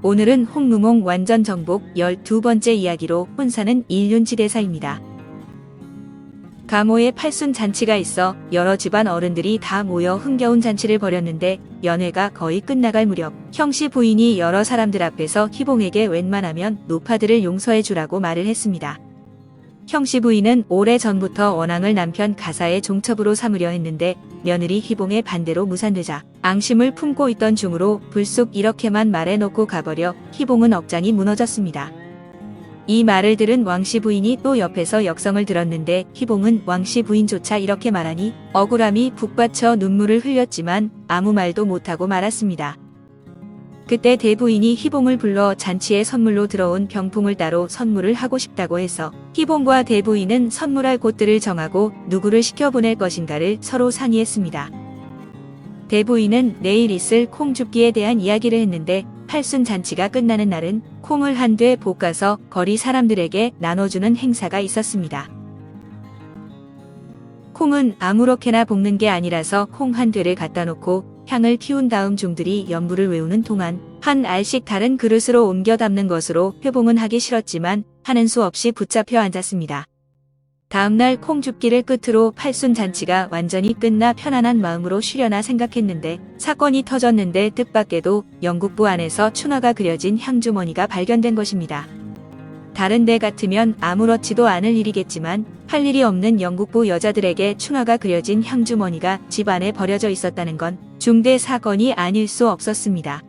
오늘은 홍루몽 완전 정복 12번째 이야기로 혼사는 일륜지대사입니다. 가모에 팔순 잔치가 있어 여러 집안 어른들이 다 모여 흥겨운 잔치를 벌였는데 연회가 거의 끝나갈 무렵 형씨 부인이 여러 사람들 앞에서 희봉에게 웬만하면 노파들을 용서해 주라고 말을 했습니다. 형씨 부인은 오래전부터 원앙을 남편 가사의 종첩으로 삼으려 했는데 며느리 희봉의 반대로 무산되자 앙심을 품고 있던 중으로 불쑥 이렇게만 말해놓고 가버려 희봉은 억장이 무너졌습니다. 이 말을 들은 왕씨 부인이 또 옆에서 역성을 들었는데 희봉은 왕씨 부인조차 이렇게 말하니 억울함이 북받쳐 눈물을 흘렸지만 아무 말도 못하고 말았습니다. 그때 대부인이 희봉을 불러 잔치에 선물로 들어온 병풍을 따로 선물을 하고 싶다고 해서 희봉과 대부인은 선물할 곳들을 정하고 누구를 시켜보낼 것인가를 서로 상의했습니다. 대부인은 내일 있을 콩 줍기에 대한 이야기를 했는데 팔순 잔치가 끝나는 날은 콩을 한돼 볶아서 거리 사람들에게 나눠주는 행사가 있었습니다. 콩은 아무렇게나 볶는 게 아니라서 콩 한 되를 갖다 놓고 향을 피운 다음 종들이 연부를 외우는 동안 한 알씩 다른 그릇으로 옮겨 담는 것으로 회봉은 하기 싫었지만 하는 수 없이 붙잡혀 앉았습니다. 다음날 콩 줍기를 끝으로 팔순 잔치가 완전히 끝나 편안한 마음으로 쉬려나 생각했는데 사건이 터졌는데 뜻밖에도 영국부 안에서 춘화가 그려진 향주머니가 발견된 것입니다. 다른 데 같으면 아무렇지도 않을 일이겠지만 할 일이 없는 영국부 여자들에게 춘화가 그려진 향주머니가 집 안에 버려져 있었다는 건 중대 사건이 아닐 수 없었습니다.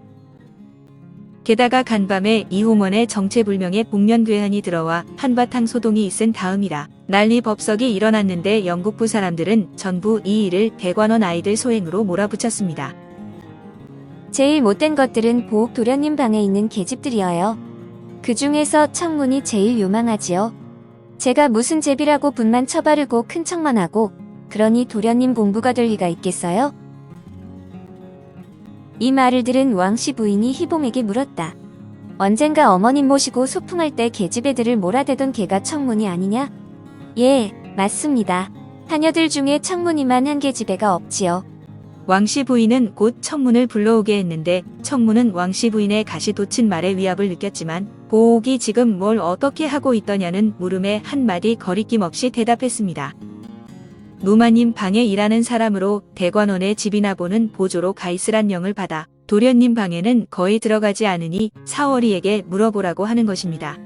게다가 간밤에 이홍원의 정체불명의 복면괴한이 들어와 한바탕 소동이 있은 다음이라 난리법석이 일어났는데 영국부 사람들은 전부 이 일을 대관원 아이들 소행으로 몰아붙였습니다. 제일 못된 것들은 보옥 도련님 방에 있는 계집들이어요. 그 중에서 청문이 제일 요망하지요. 제가 무슨 제비라고 분만 처바르고 큰 척만 하고 그러니 도련님 공부가 될 리가 있겠어요? 이 말을 들은 왕씨 부인이 희봉에게 물었다. 언젠가 어머님 모시고 소풍할 때 계집애들을 몰아대던 걔가 청문이 아니냐? 예, 맞습니다. 하녀들 중에 청문이만 한 계집애가 없지요. 왕씨 부인은 곧 청문을 불러오게 했는데 청문은 왕씨 부인의 가시돋친 말에 위압을 느꼈지만 보옥이 지금 뭘 어떻게 하고 있더냐는 물음에 한마디 거리낌 없이 대답했습니다. 노마님 방에 일하는 사람으로 대관원의 집이나 보는 보조로 가 있으란 명을 받아 도련님 방에는 거의 들어가지 않으니 사월이에게 물어보라고 하는 것입니다.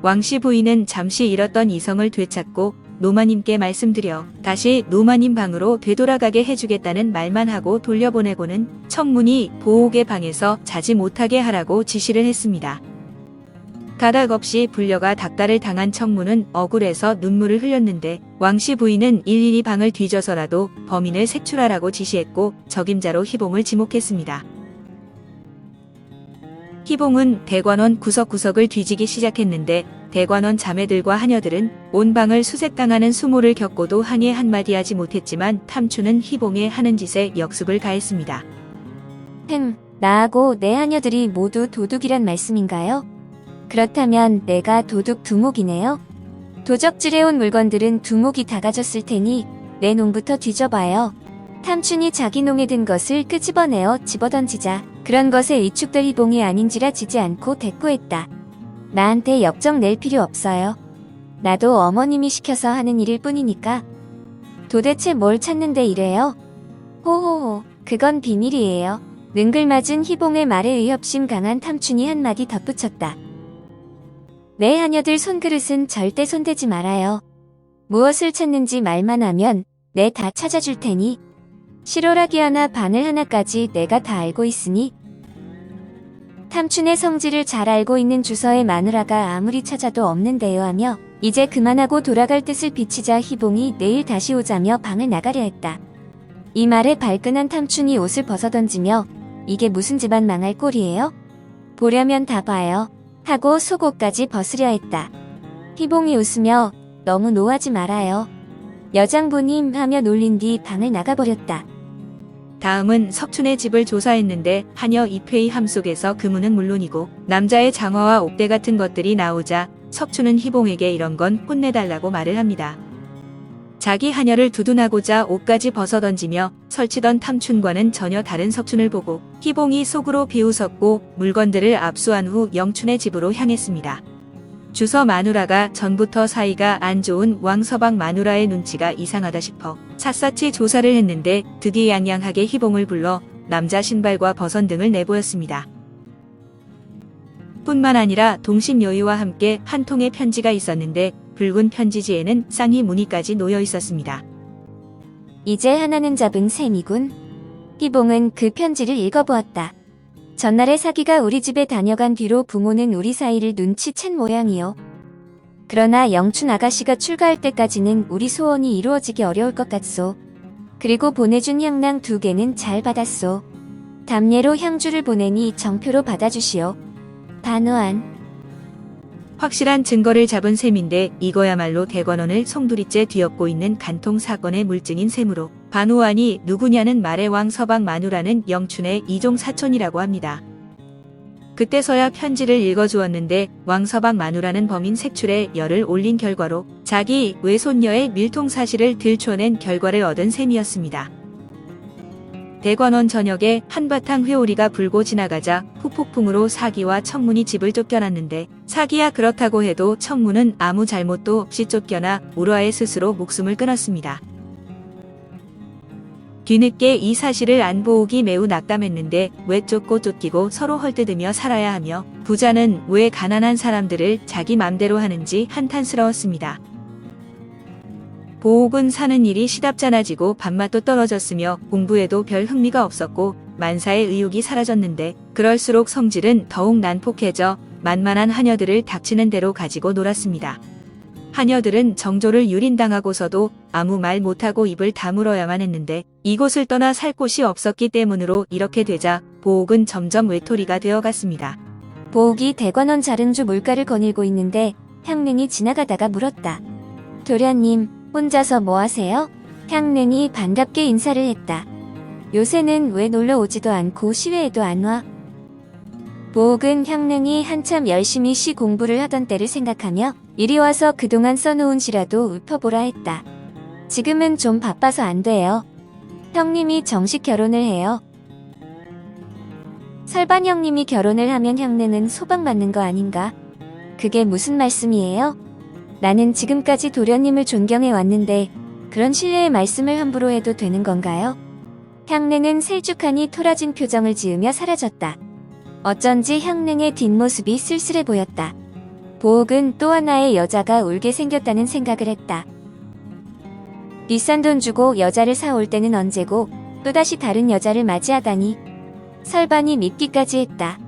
왕씨 부인은 잠시 잃었던 이성을 되찾고 노마님께 말씀드려 다시 노마님 방으로 되돌아가게 해주겠다는 말만 하고 돌려보내고는 청문이 보옥의 방에서 자지 못하게 하라고 지시를 했습니다. 가닥 없이 불려가 닥달을 당한 청문은 억울해서 눈물을 흘렸는데 왕씨 부인은 일일이 방을 뒤져서라도 범인을 색출하라고 지시했고 적임자로 희봉을 지목했습니다. 희봉은 대관원 구석구석을 뒤지기 시작했는데 대관원 자매들과 하녀들은 온 방을 수색당하는 수모를 겪고도 항해 한마디 하지 못했지만 탐추는 희봉의 하는 짓에 역습을 가했습니다. 나하고 내 하녀들이 모두 도둑이란 말씀인가요? 그렇다면 내가 도둑 두목이네요. 도적질해온 물건들은 두목이 다 가졌을 테니 내 놈부터 뒤져봐요. 탐춘이 자기 농에 든 것을 끄집어내어 집어던지자 그런 것에 위축될 희봉이 아닌지라 지지 않고 대꾸했다. 나한테 역정 낼 필요 없어요. 나도 어머님이 시켜서 하는 일일 뿐이니까. 도대체 뭘 찾는데 이래요? 호호호, 그건 비밀이에요. 능글맞은 희봉의 말에 의협심 강한 탐춘이 한마디 덧붙였다. 내 하녀들 손그릇은 절대 손대지 말아요. 무엇을 찾는지 말만 하면 내 다 찾아줄 테니. 실오라기 하나 바늘 하나까지 내가 다 알고 있으니. 탐춘의 성질을 잘 알고 있는 주서의 마누라가 아무리 찾아도 없는데요 하며 이제 그만하고 돌아갈 뜻을 비치자 희봉이 내일 다시 오자며 방을 나가려 했다. 이 말에 발끈한 탐춘이 옷을 벗어던지며 이게 무슨 집안 망할 꼴이에요? 보려면 다 봐요. 하고 속옷까지 벗으려 했다. 희봉이 웃으며 너무 노하지 말아요. 여장부님 하며 놀린 뒤 방을 나가버렸다. 다음은 석춘의 집을 조사했는데 하녀 입회의 함 속에서 금은은 물론이고 남자의 장화와 옥대 같은 것들이 나오자 석춘은 희봉에게 이런 건 혼내달라고 말을 합니다. 자기 하녀를 두둔하고자 옷까지 벗어던지며 설치던 탐춘과는 전혀 다른 석춘을 보고 희봉이 속으로 비웃었고 물건들을 압수한 후 영춘의 집으로 향했습니다. 주서 마누라가 전부터 사이가 안 좋은 왕서방 마누라의 눈치가 이상하다 싶어 샅샅이 조사를 했는데 득이양양하게 희봉을 불러 남자 신발과 버선 등을 내보였습니다. 뿐만 아니라 동심 여유와 함께 한 통의 편지가 있었는데 붉은 편지지에는 쌍희 무늬까지 놓여 있었습니다. 이제 하나는 잡은 셈이군. 희봉은 그 편지를 읽어보았다. 전날에 사기가 우리 집에 다녀간 뒤로 부모는 우리 사이를 눈치챈 모양이요. 그러나 영춘 아가씨가 출가할 때까지는 우리 소원이 이루어지기 어려울 것 같소. 그리고 보내준 향낭 2개는 잘 받았소. 담례로 향주를 보내니 정표로 받아주시오. 반호한. 확실한 증거를 잡은 셈인데 이거야말로 대관원을 송두리째 뒤엎고 있는 간통 사건의 물증인 셈으로 반호환이 누구냐는 말에 왕서방 마누라는 영춘의 이종 사촌이라고 합니다. 그때서야 편지를 읽어주었는데 왕서방 마누라는 범인 색출에 열을 올린 결과로 자기 외손녀의 밀통 사실을 들춰낸 결과를 얻은 셈이었습니다. 대관원 전역에 한바탕 회오리가 불고 지나가자 후폭풍으로 사기와 청문이 집을 쫓겨났는데 사기야 그렇다고 해도 청문은 아무 잘못도 없이 쫓겨나 울화에 스스로 목숨을 끊었습니다. 뒤늦게 이 사실을 안 보옥이 매우 낙담했는데 왜 쫓고 쫓기고 서로 헐뜯으며 살아야 하며 부자는 왜 가난한 사람들을 자기 맘대로 하는지 한탄스러웠습니다. 보옥은 사는 일이 시답잖아지고 밥맛도 떨어졌으며 공부에도 별 흥미가 없었고 만사의 의욕이 사라졌는데 그럴수록 성질은 더욱 난폭해져 만만한 하녀들을 닥치는 대로 가지고 놀았습니다. 하녀들은 정조를 유린당하고서도 아무 말 못하고 입을 다물어야만 했는데 이곳을 떠나 살 곳이 없었기 때문으로 이렇게 되자 보옥은 점점 외톨이가 되어갔습니다. 보옥이 대관원 자릉주 물가를 거닐고 있는데 향릉이 지나가다가 물었다. 도련님, 혼자서 뭐 하세요? 향릉이 반갑게 인사를 했다. 요새는 왜 놀러 오지도 않고 시외에도 안 와? 보옥은 향릉이 한참 열심히 시 공부를 하던 때를 생각하며 이리 와서 그동안 써놓은 시라도 읊어보라 했다. 지금은 좀 바빠서 안 돼요. 형님이 정식 결혼을 해요. 설반 형님이 결혼을 하면 향릉은 소방받는 거 아닌가? 그게 무슨 말씀이에요? 나는 지금까지 도련님을 존경해 왔는데 그런 신뢰의 말씀을 함부로 해도 되는 건가요? 향릉은 셀쭉하니 토라진 표정을 지으며 사라졌다. 어쩐지 향릉의 뒷모습이 쓸쓸해 보였다. 보옥은 또 하나의 여자가 울게 생겼다는 생각을 했다. 비싼 돈 주고 여자를 사올 때는 언제고 또다시 다른 여자를 맞이하다니 설반이 믿기까지 했다.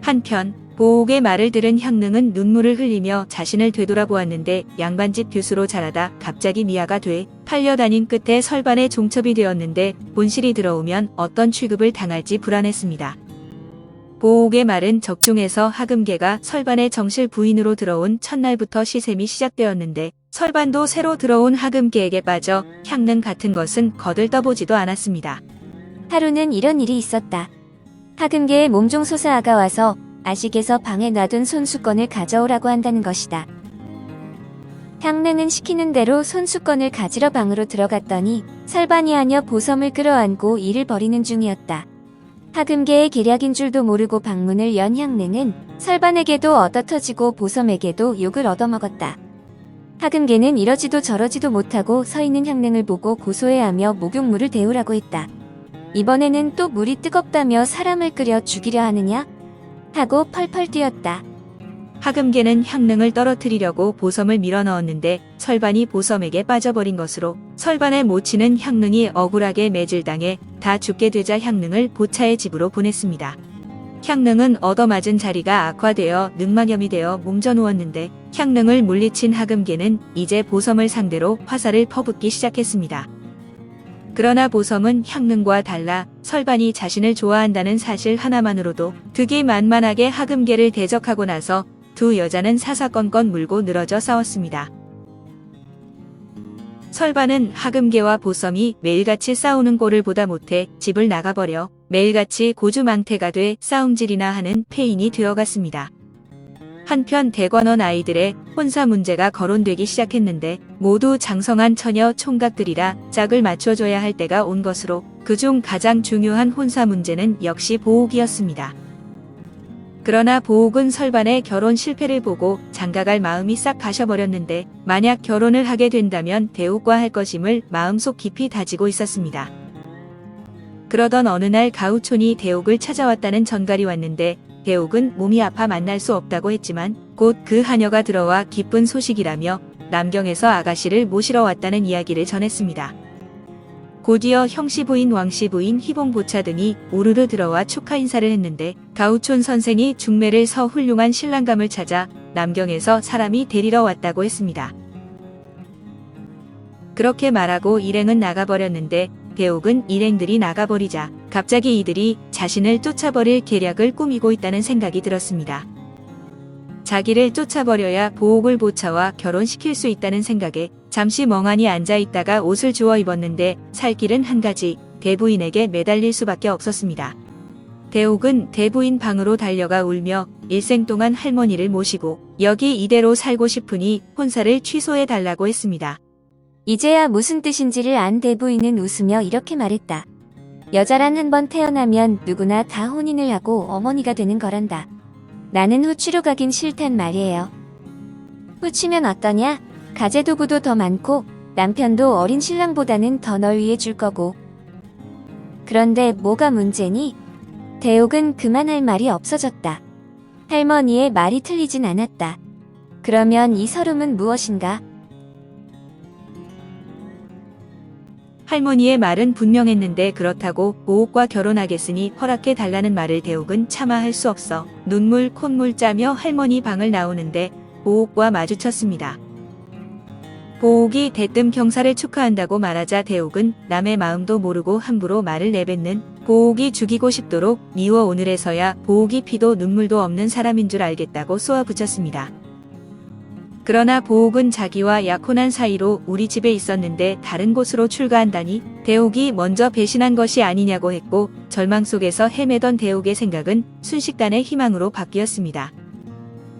한편 보옥의 말을 들은 향릉은 눈물을 흘리며 자신을 되돌아보았는데 양반집 교수로 자라다 갑자기 미아가 돼 팔려다닌 끝에 설반의 종첩이 되었는데 본실이 들어오면 어떤 취급을 당할지 불안했습니다. 보옥의 말은 적중해서 하금계가 설반의 정실 부인으로 들어온 첫날부터 시샘이 시작되었는데 설반도 새로 들어온 하금계에게 빠져 향릉 같은 것은 거들떠보지도 않았습니다. 하루는 이런 일이 있었다. 하금계의 몸종 소사아가 와서 아식에서 방에 놔둔 손수건을 가져오라고 한다는 것이다. 향릉은 시키는 대로 손수건을 가지러 방으로 들어갔더니 설반이 하녀 보섬을 끌어안고 일을 벌이는 중이었다. 하금계의 계략인 줄도 모르고 방문을 연 향릉은 설반에게도 얻어터지고 보섬에게도 욕을 얻어먹었다. 하금계는 이러지도 저러지도 못하고 서 있는 향릉을 보고 고소해하며 목욕물을 데우라고 했다. 이번에는 또 물이 뜨겁다며 사람을 끓여 죽이려 하느냐? 하고 펄펄 뛰었다. 하금계는 향릉을 떨어뜨리려고 보섬을 밀어넣었는데 설반이 보섬에게 빠져버린 것으로 설반의 모치는 향릉이 억울하게 매질당해 다 죽게 되자 향릉을 보차의 집으로 보냈습니다. 향릉은 얻어맞은 자리가 악화되어 늑막염이 되어 몸져 누웠는데 향릉을 물리친 하금계는 이제 보섬을 상대로 화살을 퍼붓기 시작했습니다. 그러나 보섬은 향릉과 달라 설반이 자신을 좋아한다는 사실 하나만으로도 득이 만만하게 하금계를 대적하고 나서 두 여자는 사사건건 물고 늘어져 싸웠습니다. 설반은 하금계와 보섬이 매일같이 싸우는 꼴을 보다 못해 집을 나가버려 매일같이 고주망태가 돼 싸움질이나 하는 폐인이 되어갔습니다. 한편 대관원 아이들의 혼사 문제가 거론되기 시작했는데 모두 장성한 처녀 총각들이라 짝을 맞춰줘야 할 때가 온 것으로 그중 가장 중요한 혼사 문제는 역시 보옥이었습니다. 그러나 보옥은 설반의 결혼 실패를 보고 장가갈 마음이 싹 가셔버렸는데 만약 결혼을 하게 된다면 대옥과 할 것임을 마음속 깊이 다지고 있었습니다. 그러던 어느 날 가우촌이 대옥을 찾아왔다는 전갈이 왔는데 대옥은 몸이 아파 만날 수 없다고 했지만 곧 그 하녀가 들어와 기쁜 소식이라며 남경에서 아가씨를 모시러 왔다는 이야기를 전했습니다. 곧이어 형씨 부인 왕씨 부인 희봉보차 등이 우르르 들어와 축하 인사를 했는데 가우촌 선생이 중매를 서 훌륭한 신랑감을 찾아 남경에서 사람이 데리러 왔다고 했습니다. 그렇게 말하고 일행은 나가버렸는데 대옥은 일행들이 나가버리자 갑자기 이들이 자신을 쫓아버릴 계략을 꾸미고 있다는 생각이 들었습니다. 자기를 쫓아버려야 보옥을 보차와 결혼시킬 수 있다는 생각에 잠시 멍하니 앉아있다가 옷을 주워 입었는데 살 길은 한 가지, 대부인에게 매달릴 수밖에 없었습니다. 대옥은 대부인 방으로 달려가 울며 일생 동안 할머니를 모시고 여기 이대로 살고 싶으니 혼사를 취소해달라고 했습니다. 이제야 무슨 뜻인지를 안 대부인은 웃으며 이렇게 말했다. 여자란 한 번 태어나면 누구나 다 혼인을 하고 어머니가 되는 거란다. 나는 후치로 가긴 싫단 말이에요. 후치면 어떠냐? 가재도구도 더 많고 남편도 어린 신랑보다는 더 널 위해 줄 거고. 그런데 뭐가 문제니? 대옥은 그만할 말이 없어졌다. 할머니의 말이 틀리진 않았다. 그러면 이 서름은 무엇인가? 할머니의 말은 분명했는데 그렇다고 보옥과 결혼하겠으니 허락해 달라는 말을 대옥은 차마 할 수 없어 눈물 콧물 짜며 할머니 방을 나오는데 보옥과 마주쳤습니다. 보옥이 대뜸 경사를 축하한다고 말하자 대옥은 남의 마음도 모르고 함부로 말을 내뱉는 보옥이 죽이고 싶도록 미워 오늘에서야 보옥이 피도 눈물도 없는 사람인 줄 알겠다고 쏘아붙였습니다. 그러나 보옥은 자기와 약혼한 사이로 우리 집에 있었는데 다른 곳으로 출가한다니 대옥이 먼저 배신한 것이 아니냐고 했고 절망 속에서 헤매던 대옥의 생각은 순식간에 희망으로 바뀌었습니다.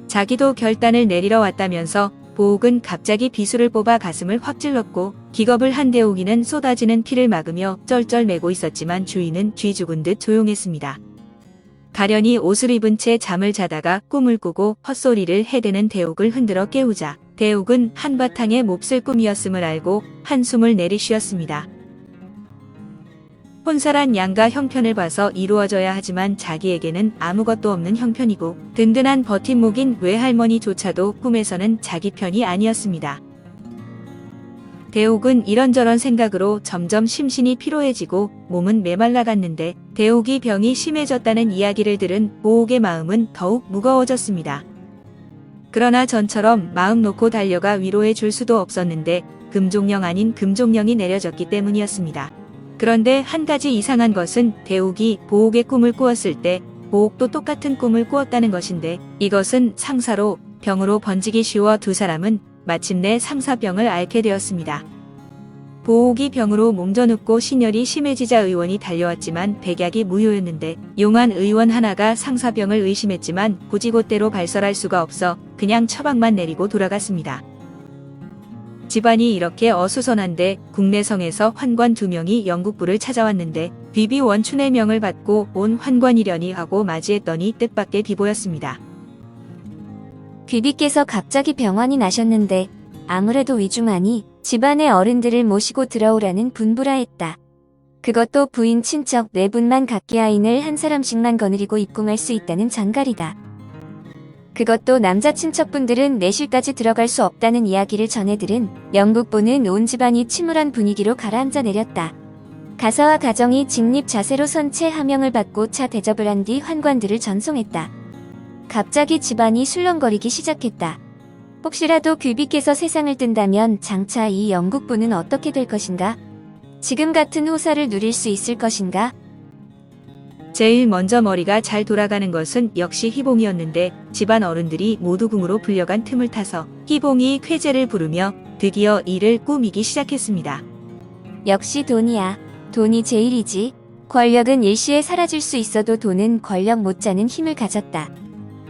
자기도 결단을 내리러 왔다면서 보옥은 갑자기 비수를 뽑아 가슴을 확 찔렀고 기겁을 한 대옥이는 쏟아지는 피를 막으며 쩔쩔매고 있었지만 주인은 쥐 죽은 듯 조용했습니다. 가련이 옷을 입은 채 잠을 자다가 꿈을 꾸고 헛소리를 해대는 대옥을 흔들어 깨우자 대옥은 한바탕의 몹쓸 꿈이었음을 알고 한숨을 내리쉬었습니다. 혼사란 양가 형편을 봐서 이루어져야 하지만 자기에게는 아무것도 없는 형편이고 든든한 버팀목인 외할머니조차도 꿈에서는 자기 편이 아니었습니다. 대옥은 이런저런 생각으로 점점 심신이 피로해지고 몸은 메말라갔는데 대옥이 병이 심해졌다는 이야기를 들은 보옥의 마음은 더욱 무거워졌습니다. 그러나 전처럼 마음 놓고 달려가 위로해 줄 수도 없었는데 금종령 아닌 금종령이 내려졌기 때문이었습니다. 그런데 한 가지 이상한 것은 대옥이 보옥의 꿈을 꾸었을 때 보옥도 똑같은 꿈을 꾸었다는 것인데 이것은 상사로 병으로 번지기 쉬워 두 사람은 마침내 상사병을 앓게 되었습니다. 보옥이 병으로 몸져눕고 신열이 심해지자 의원이 달려왔지만 백약이 무효였는데 용한 의원 하나가 상사병을 의심했지만 고지곳대로 발설할 수가 없어 그냥 처방만 내리고 돌아갔습니다. 집안이 이렇게 어수선한데 국내성에서 환관 2명이 영국부를 찾아왔는데 비비 원춘의 명을 받고 온 환관이려니 하고 맞이했더니 뜻밖의 비보였습니다. 귀비께서 갑자기 병환이 나셨는데 아무래도 위중하니 집안의 어른들을 모시고 들어오라는 분부라 했다. 그것도 부인 친척 4분만 각기 아인을 한 사람씩만 거느리고 입궁할 수 있다는 장갈이다. 그것도 남자 친척분들은 내실까지 들어갈 수 없다는 이야기를 전해들은 영국부는 온 집안이 침울한 분위기로 가라앉아 내렸다. 가사와 가정이 직립 자세로 선 채 하명을 받고 차 대접을 한 뒤 환관들을 전송했다. 갑자기 집안이 술렁거리기 시작했다. 혹시라도 귀비께서 세상을 뜬다면 장차 이 영국부는 어떻게 될 것인가? 지금 같은 호사를 누릴 수 있을 것인가? 제일 먼저 머리가 잘 돌아가는 것은 역시 희봉이었는데 집안 어른들이 모두 궁으로 불려간 틈을 타서 희봉이 쾌제를 부르며 드디어 일을 꾸미기 시작했습니다. 역시 돈이야. 돈이 제일이지. 권력은 일시에 사라질 수 있어도 돈은 권력 못지않은 힘을 가졌다.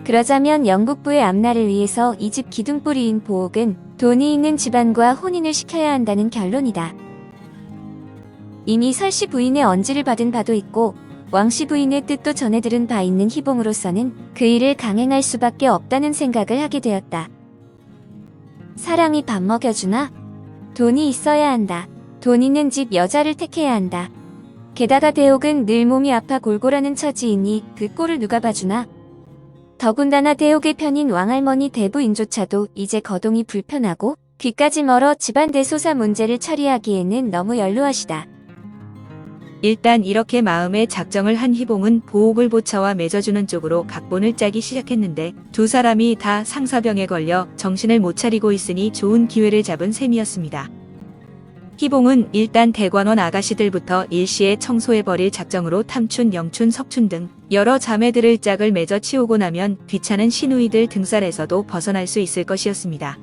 그러자면 영국부의 앞날을 위해서 이 집 기둥뿌리인 보옥은 돈이 있는 집안과 혼인을 시켜야 한다는 결론이다. 이미 설씨 부인의 언지를 받은 바도 있고 왕씨 부인의 뜻도 전해 들은 바 있는 희봉으로서는 그 일을 강행할 수밖에 없다는 생각을 하게 되었다. 사랑이 밥 먹여주나? 돈이 있어야 한다. 돈 있는 집 여자를 택해야 한다. 게다가 대옥은 늘 몸이 아파 골골하는 처지이니 그 꼴을 누가 봐주나? 더군다나 대옥의 편인 왕할머니 대부인조차도 이제 거동이 불편하고 귀까지 멀어 집안 대소사 문제를 처리하기에는 너무 연루하시다. 일단 이렇게 마음의 작정을 한 희봉은 보옥을 보차와 맺어주는 쪽으로 각본을 짜기 시작했는데 두 사람이 다 상사병에 걸려 정신을 못 차리고 있으니 좋은 기회를 잡은 셈이었습니다. 희봉은 일단 대관원 아가씨들부터 일시에 청소해버릴 작정으로 탐춘, 영춘, 석춘 등 여러 자매들을 짝을 맺어 치우고 나면 귀찮은 시누이들 등살에서도 벗어날 수 있을 것이었습니다.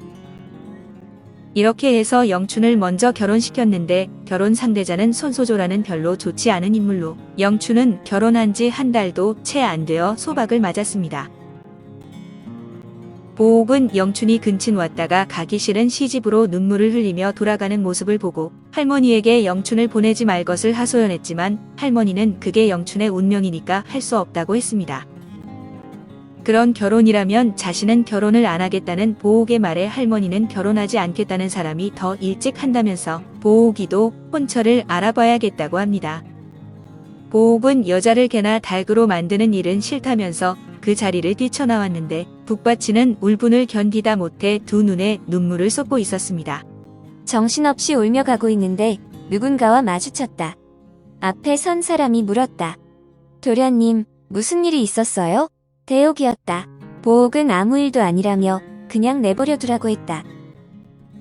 이렇게 해서 영춘을 먼저 결혼시켰는데 결혼 상대자는 손소조라는 별로 좋지 않은 인물로 영춘은 결혼한 지 한 달도 채 안 되어 소박을 맞았습니다. 보옥은 영춘이 근친 왔다가 가기 싫은 시집으로 눈물을 흘리며 돌아가는 모습을 보고 할머니에게 영춘을 보내지 말 것을 하소연했지만 할머니는 그게 영춘의 운명이니까 할 수 없다고 했습니다. 그런 결혼이라면 자신은 결혼을 안 하겠다는 보옥의 말에 할머니는 결혼하지 않겠다는 사람이 더 일찍 한다면서 보옥이도 혼처를 알아봐야겠다고 합니다. 보옥은 여자를 개나 닭으로 만드는 일은 싫다면서 그 자리를 뛰쳐나왔는데 북받치는 울분을 견디다 못해 두 눈에 눈물을 쏟고 있었습니다. 정신없이 울며 가고 있는데 누군가와 마주쳤다. 앞에 선 사람이 물었다. 도련님, 무슨 일이 있었어요? 대옥이었다. 보옥은 아무 일도 아니라며 그냥 내버려 두라고 했다.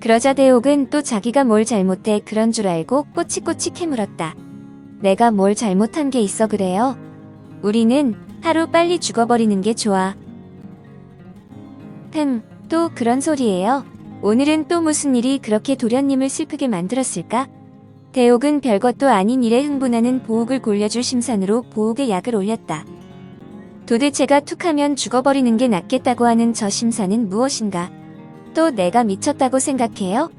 그러자 대옥은 또 자기가 뭘 잘못해 그런 줄 알고 꼬치꼬치 캐물었다. 내가 뭘 잘못한 게 있어 그래요? 우리는 하루 빨리 죽어버리는 게 좋아. 또 그런 소리예요. 오늘은 또 무슨 일이 그렇게 도련님을 슬프게 만들었을까? 대옥은 별것도 아닌 일에 흥분하는 보옥을 골려줄 심산으로 보옥의 약을 올렸다. 도대체가 툭하면 죽어버리는 게 낫겠다고 하는 저 심산은 무엇인가? 또 내가 미쳤다고 생각해요?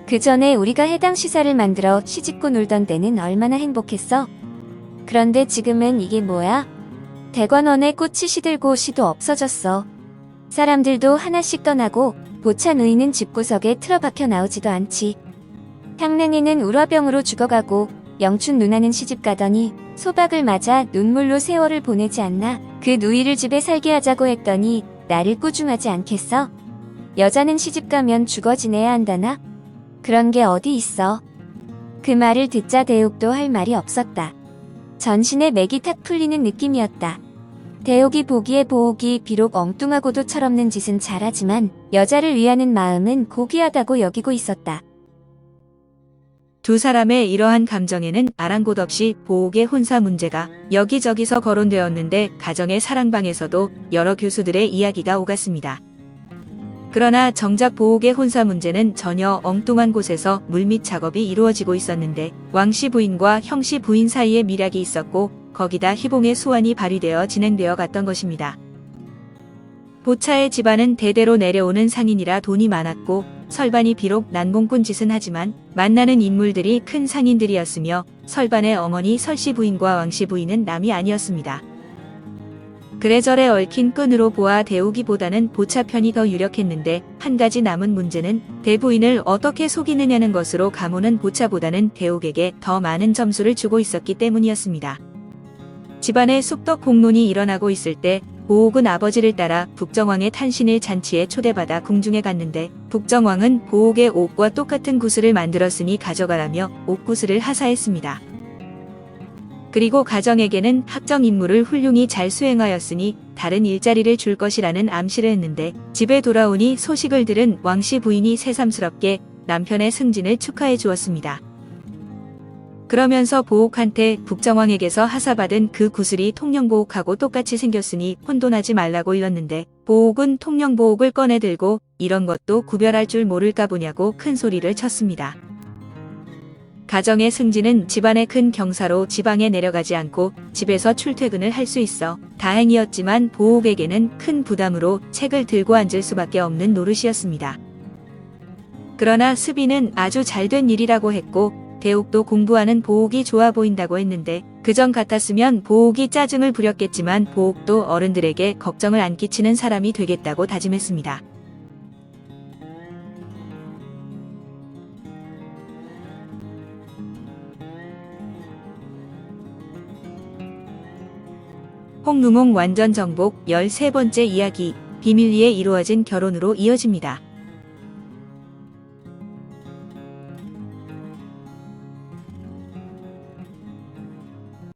그 전에 우리가 해당 시사를 만들어 시집고 놀던 때는 얼마나 행복했어? 그런데 지금은 이게 뭐야? 대관원에 꽃이 시들고 시도 없어졌어. 사람들도 하나씩 떠나고 보차 누이는 집구석에 틀어박혀 나오지도 않지. 향냉이는 울화병으로 죽어가고 영춘 누나는 시집 가더니 소박을 맞아 눈물로 세월을 보내지 않나. 그 누이를 집에 살게 하자고 했더니 나를 꾸중하지 않겠어? 여자는 시집 가면 죽어 지내야 한다나? 그런 게 어디 있어. 그 말을 듣자 대옥도 할 말이 없었다. 전신에 맥이 탁 풀리는 느낌이었다. 대옥이 보기에 보옥이 비록 엉뚱하고도 철없는 짓은 잘하지만 여자를 위하는 마음은 고귀하다고 여기고 있었다. 두 사람의 이러한 감정에는 아랑곳 없이 보옥의 혼사 문제가 여기저기서 거론되었는데 가정의 사랑방에서도 여러 교수들의 이야기가 오갔습니다. 그러나 정작 보옥의 혼사 문제는 전혀 엉뚱한 곳에서 물밑 작업이 이루어지고 있었는데 왕씨 부인과 형씨 부인 사이에 밀약이 있었고 거기다 희봉의 수완이 발휘되어 진행되어 갔던 것입니다. 보차의 집안은 대대로 내려오는 상인이라 돈이 많았고 설반이 비록 난봉꾼 짓은 하지만 만나는 인물들이 큰 상인들이었으며 설반의 어머니 설씨 부인과 왕씨 부인은 남이 아니었습니다. 그래저래 얽힌 끈으로 보아 대우기보다는 보차 편이 더 유력했는데 한 가지 남은 문제는 대부인을 어떻게 속이느냐는 것으로 가문은 보차보다는 대옥에게 더 많은 점수를 주고 있었기 때문이었습니다. 집안의 쑥덕 공론이 일어나고 있을 때 보옥은 아버지를 따라 북정왕의 탄신일 잔치에 초대받아 궁중에 갔는데 북정왕은 보옥의 옷과 똑같은 구슬을 만들었으니 가져가라며 옷구슬을 하사했습니다. 그리고 가정에게는 학정 임무를 훌륭히 잘 수행하였으니 다른 일자리를 줄 것이라는 암시를 했는데 집에 돌아오니 소식을 들은 왕씨 부인이 새삼스럽게 남편의 승진을 축하해 주었습니다. 그러면서 보옥한테 북정왕에게서 하사받은 그 구슬이 통영보옥하고 똑같이 생겼으니 혼돈하지 말라고 일렀는데 보옥은 통영보옥을 꺼내들고 이런 것도 구별할 줄 모를까 보냐고 큰 소리를 쳤습니다. 가정의 승진은 집안의 큰 경사로 지방에 내려가지 않고 집에서 출퇴근을 할 수 있어 다행이었지만 보옥에게는 큰 부담으로 책을 들고 앉을 수밖에 없는 노릇이었습니다. 그러나 수비는 아주 잘된 일이라고 했고 대옥도 공부하는 보옥이 좋아 보인다고 했는데 그전 같았으면 보옥이 짜증을 부렸겠지만 보옥도 어른들에게 걱정을 안 끼치는 사람이 되겠다고 다짐했습니다. 홍루몽 완전 정복 13번째 이야기, 비밀리에 이루어진 결혼으로 이어집니다.